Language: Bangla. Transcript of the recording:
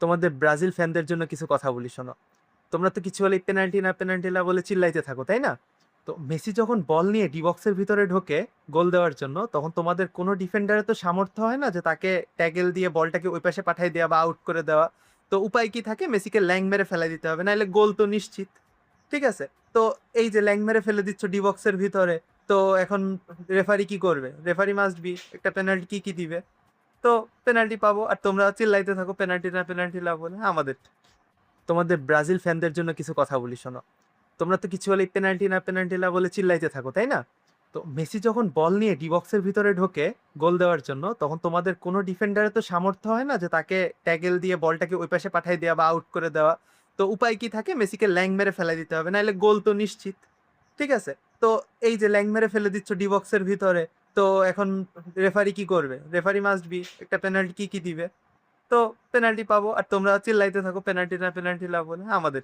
তোমাদের ব্রাজিল ফ্যানদের জন্য কিছু কথা বলি, শোনো। তোমরা তো কিছু হলে পেনাল্টি না পেনাল্টি না বলে চিল্লাইতে থাকো, তাই না? তো মেসি যখন বল নিয়ে ডি বক্সের ভিতরে ঢোকে গোল দেওয়ার জন্য, তখন তোমাদের কোনো ডিফেন্ডারের তো সামর্থ্য হয় না যে তাকে ট্যাগেল দিয়ে বলটাকে ওই পাশে পাঠিয়ে দেওয়া বা আউট করে দেওয়া। তো উপায় কি থাকে? মেসিকে ল্যাং মেরে ফেলে দিতে হবে, নাহলে গোল তো নিশ্চিত। ঠিক আছে। তো এই যে ল্যাং মেরে ফেলে দিচ্ছ ডি বক্সের ভিতরে, তো এখন রেফারি কি করবে? রেফারি মাস্ট বি একটা পেনাল্টি কি কি দিবে। তো পেনাল্টি পাবো, আর তোমরা চিল্লাইতে থাকো পেনাল্টি না বলে আমাদের। তোমাদের ব্রাজিল ফ্যানদের জন্য কিছু কথা বলি, শোনো। তোমরা তো কিছু হলে পেনাল্টি না বলে চিল্লাইতে থাকো, তাই না? তো মেসি যখন বল নিয়ে ডি বক্সের ভিতরে ঢোকে গোল দেওয়ার জন্য, তখন তোমাদের কোনো ডিফেন্ডারের তো সামর্থ্য হয় না যে তাকে ট্যাগেল দিয়ে বলটাকে ওই পাশে পাঠিয়ে দেওয়া বা আউট করে দেওয়া। তো উপায় কি থাকে? মেসিকে ল্যাং মেরে ফেলে দিতে হবে, নাহলে গোল তো নিশ্চিত। ঠিক আছে। তো এই যে ল্যাং মেরে ফেলে দিচ্ছ ডি বক্সের ভিতরে, তো এখন রেফারি কি করবে? রেফারি মাস্ট বি একটা পেনাল্টি কি কি দিবে। তো পেনাল্টি পাবো, আর তোমরা চিল্লাইতে থাকো পেনাল্টি না বলে আমাদের।